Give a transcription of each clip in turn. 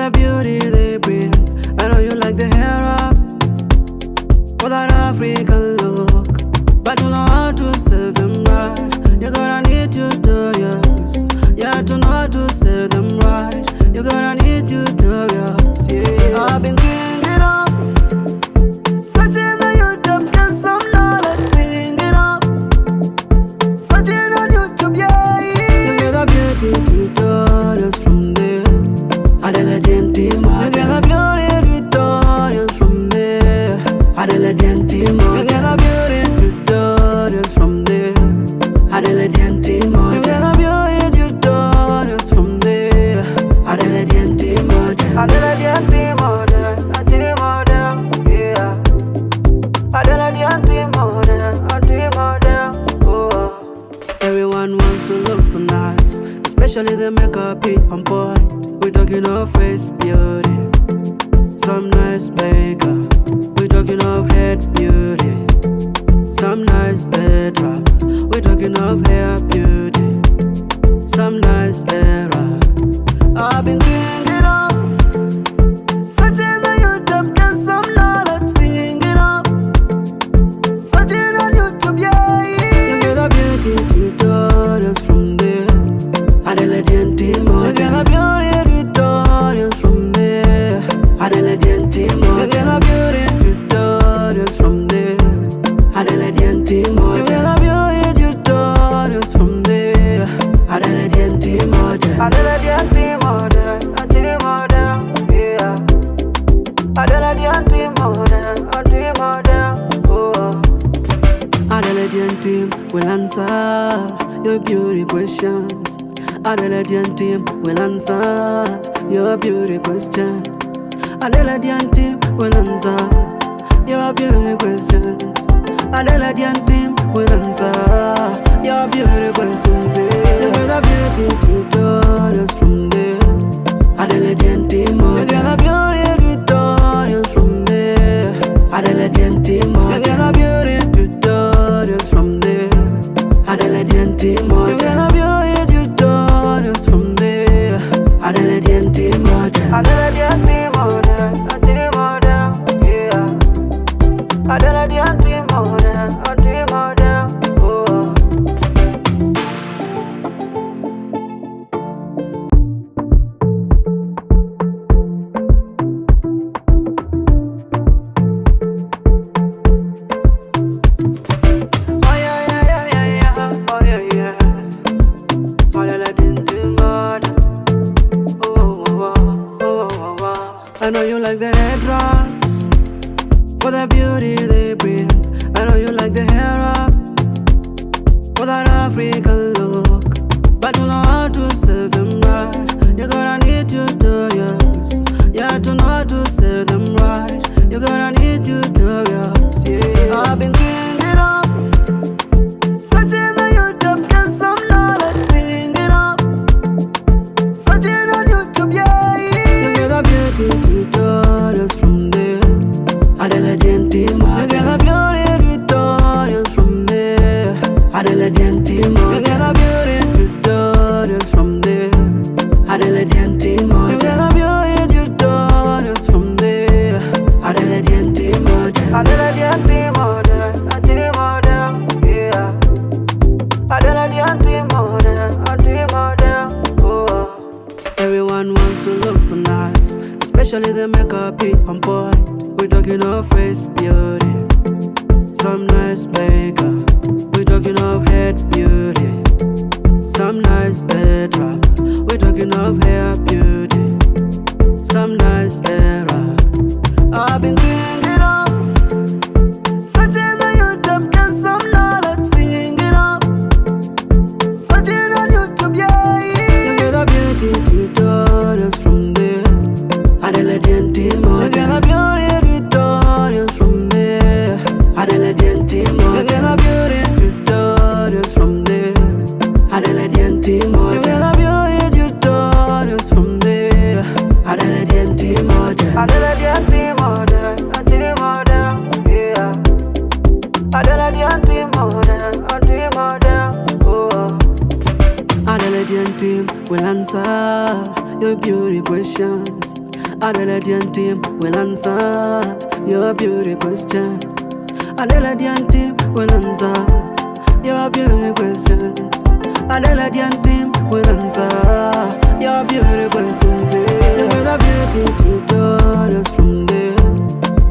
the beauty they bring. I know you like the hair up for that African look, but you know how to sell them right. You're gonna need tutorials, yeah, to know how to sell them right. You're gonna need tutorials, yeah. I've been thinking of searching on YouTube, get some knowledge, thinking of searching on YouTube, yeah. You get the beauty tutorials from there. Adela Gentima, you get the beauty tutorials from there. Adela Gentima, you get the beauty tutorials from there. Adela Gentima, you get the beauty tutorials from there. Adela Gentima, Adela Gentima, yeah. Adela Gentima, oh. Everyone wants to look so nice, especially the makeup be on point. We're talking of face beauty, some nice makeup. We're talking of head beauty, some nice head wrap. We're talking of hair beauty, some nice hair wrap. I've been thinking of searching on YouTube, get some knowledge, thinking of searching on YouTube, yeah. You get the beauty tutorials from there. Adela Gentima, you get the beauty tutorials from there. Adela Gentima, you get the beauty tutorials from there. Adela Gentima, you get the beauty tutorials from there. Adela Gentima, Adela Gentima, yeah. Adela Gentima, oh. Adela Gentima will answer your beauty questions. Adela Gentima will answer your beauty question. Adela Gentima will answer your beauty questions. Adela Gentima will answer your beauty questions. You get the beauty tutorials from there. Adela Gentima, you get the beauty tutorials from there. Adela Gentima, you get the beauty tutorials from there. Adela Gentima, you get the beauty tutorials from there. Adela Gentima, Adela Gentima, yeah. Adela Gentima, oh. I know you like the headwraps for the beauty they bring. I know you like the hair up for that African look, but you know how to sell them right. You're gonna need tutorials, yeah, to know how to sell them right. You're gonna need tutorials, yeah. I've been thinking of searching on YouTube, get some knowledge, thinking of searching on YouTube, yeah. You get the beauty tutorials from there. Adela Gentima, you get the beauty tutorials from there. Adela Gentima, you get the beauty tutorials from there. Adela Gentima, you get the beauty tutorials from there. Adela Gentima, Adela Gentima, yeah. Adela Gentima, oh. Everyone wants to look so nice, especially the makeup be on point. We're talking of face beauty, some nice makeup. We're talking of head beauty, some nice head wrap. We're talking of hair beauty, some nice hair wrap. I've been thinking of searching on YouTube, get some knowledge, thinking of searching on YouTube, yeah. You get the beauty tutorials from there. Adela Gentima, you get the beauty tutorials from there. Adela Gentima, you get the beauty tutorials from there. Adela Gentima, you get the beauty tutorials from there. Adela Gentima, Adela Gentima, yeah. Adela Gentima, oh. Adela Gentima will answer your beauty questions. Adelaide team will answer your beauty question. Adelaide team will answer your beauty questions. Adelaide team will answer your beauty questions. You get a beauty tutorials from there.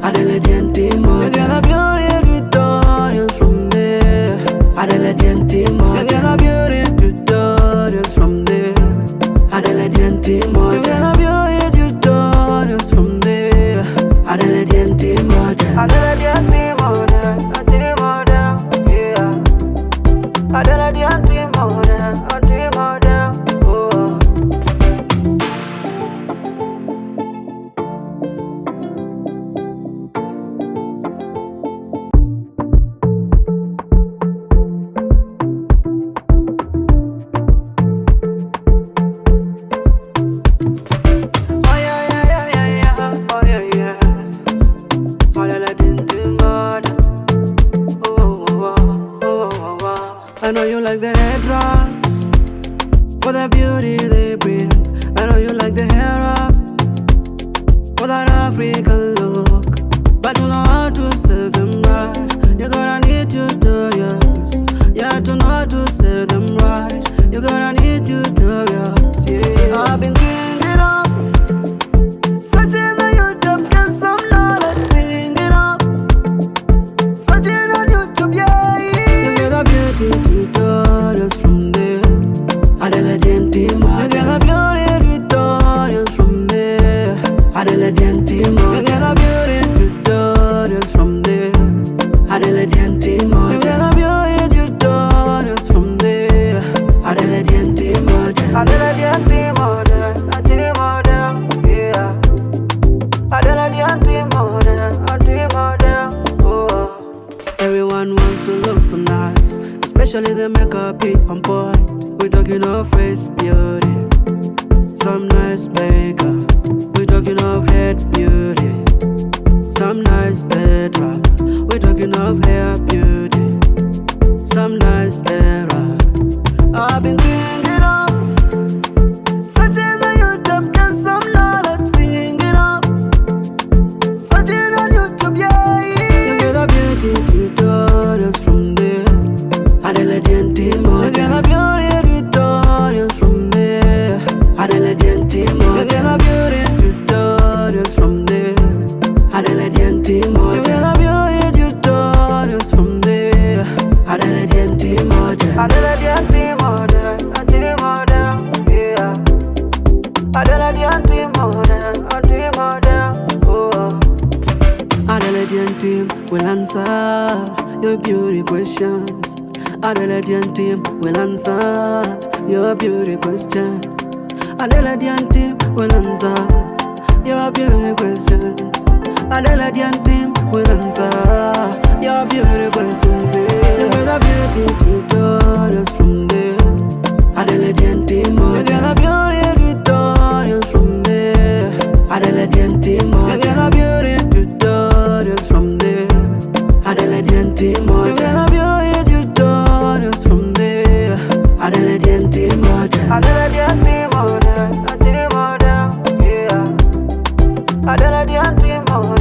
Adelaide team, you get a beauty tutorials from there. Adelaide team, you get a beauty tutorials from there. Adelaide team, you get a beauty tutorials from there. Adelaide team, Adelaide team, yeah. Adelaide team, oh. I know you like the headwraps for the beauty they bring. I know you like the hair up for that African look, but you know how to sell them right. You gotta need tutorials, yeah, to know how to sell them right. You gotta need tutorials, yeah. I've been thinking of searching on YouTube, get some knowledge, thinking of searching on YouTube, yeah. You get a beauty tutorials from there. Adelaide team, you get a beauty tutorials from there. Adelaide team, you get a beauty tutorials from there. Adelaide team, you get a beauty tutorials from there. Adelaide team, Adelaide team, yeah. Adelaide team, oh. Everyone wants to look so nice, especially the makeup be on point. We're talking of face beauty, some nice makeup. We're talking of head beauty, some nice head wrap. We're talking of hair beauty, some nice hair wrap. I've been thinking of searching on YouTube, get some knowledge, thinking of searching on YouTube, yeah. You get a beauty tutorials from there. Adelaide team, you get a beauty tutorials from there. Adelaide team, you get a beauty tutorials from there. Adelaide team, you get a beauty tutorials from there. Adelaide team, Adelaide team, yeah. Adelaide team, oh. Adelaide team will answer your beauty questions. Adelaide team will answer your beauty question. Adelaide team will answer your beauty questions. Adelaide team will answer your beauty questions. You get a beauty tutorials from there. Adelaide team, you get a beauty tutorials from there. Adelaide team, you get a beauty tutorials from there. Adelaide team, you get a beauty tutorials from there. Adelaide team, Adelaide team, yeah. Adelaide team, oh.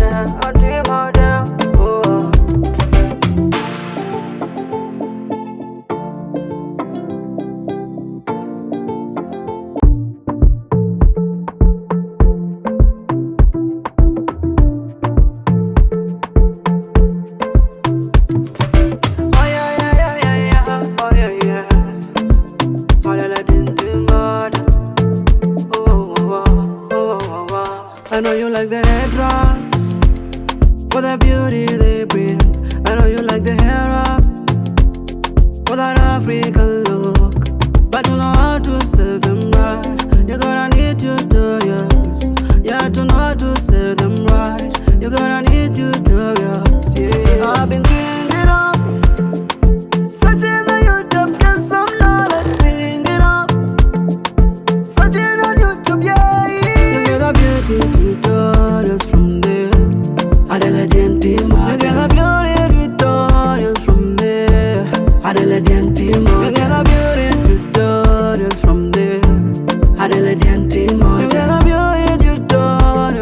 I know you like the headwraps for the beauty they bring. I know you like the hair up for that African look, but you know how to sell them right. You gotta need tutorials, yeah, to know how to sell them right. You gotta need tutorials, yeah. I've been thinking of searching on YouTube, get some knowledge, thinking of searching on YouTube, yeah. You get a beauty tutorials from there. Adelaide team, you get a beauty tutorials from there. Adelaide team, you get a beauty tutorials from there. Adelaide team, you get a beauty tutorials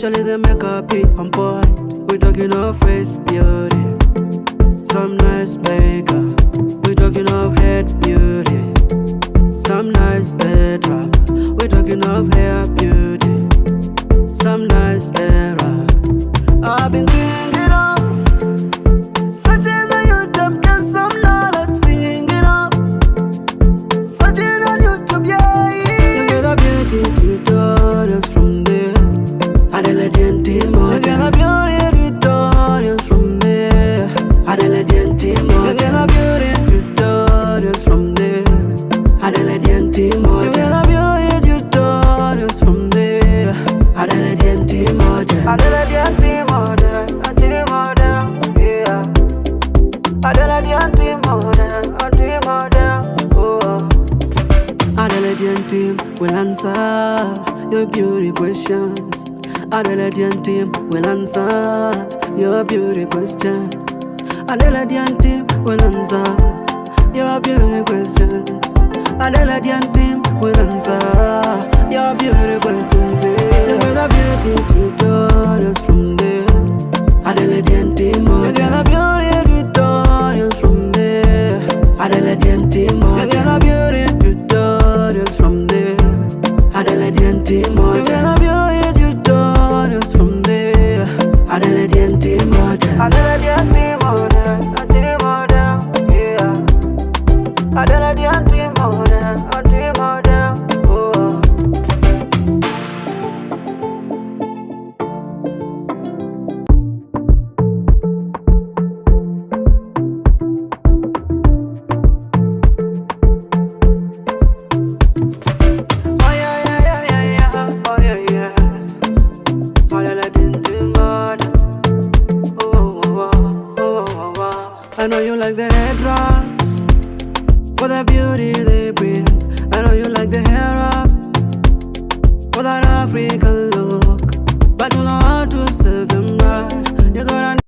Especially the makeup be on point. We talking of face beauty, some nice makeup. We talking of head beauty, some nice head wrap. We talking of hair beauty, some nice hair wrap. I've been thinking of searching on YouTube, get some knowledge, thinking of searching on YouTube, yeah. You get a beauty tutorials from there. Adelaide team, you get a beauty tutorials from there. Adelaide team, you get a beauty tutorials from there. Adelaide team, you get a beauty tutorials from there. Adelaide team, Adelaide team, yeah. Adelaide team, oh. Adelaide team will answer your beauty questions. Adelaide team will answer your beauty question. Adelaide team will answer your beauty questions. Adelaide team will answer your beauty questions. You get a beauty tutorials from there. Adelaide team, you get a beauty tutorials from there. Adelaide team, you get a beauty tutorials from there. Adelaide team, you get a beauty tutorials from there. Adelaide team, Adelaide team, yeah. Adelaide team, oh. I know you like the headwraps for the beauty they bring. I know you like the hair up for that African look, but you know how to set them right. You gotta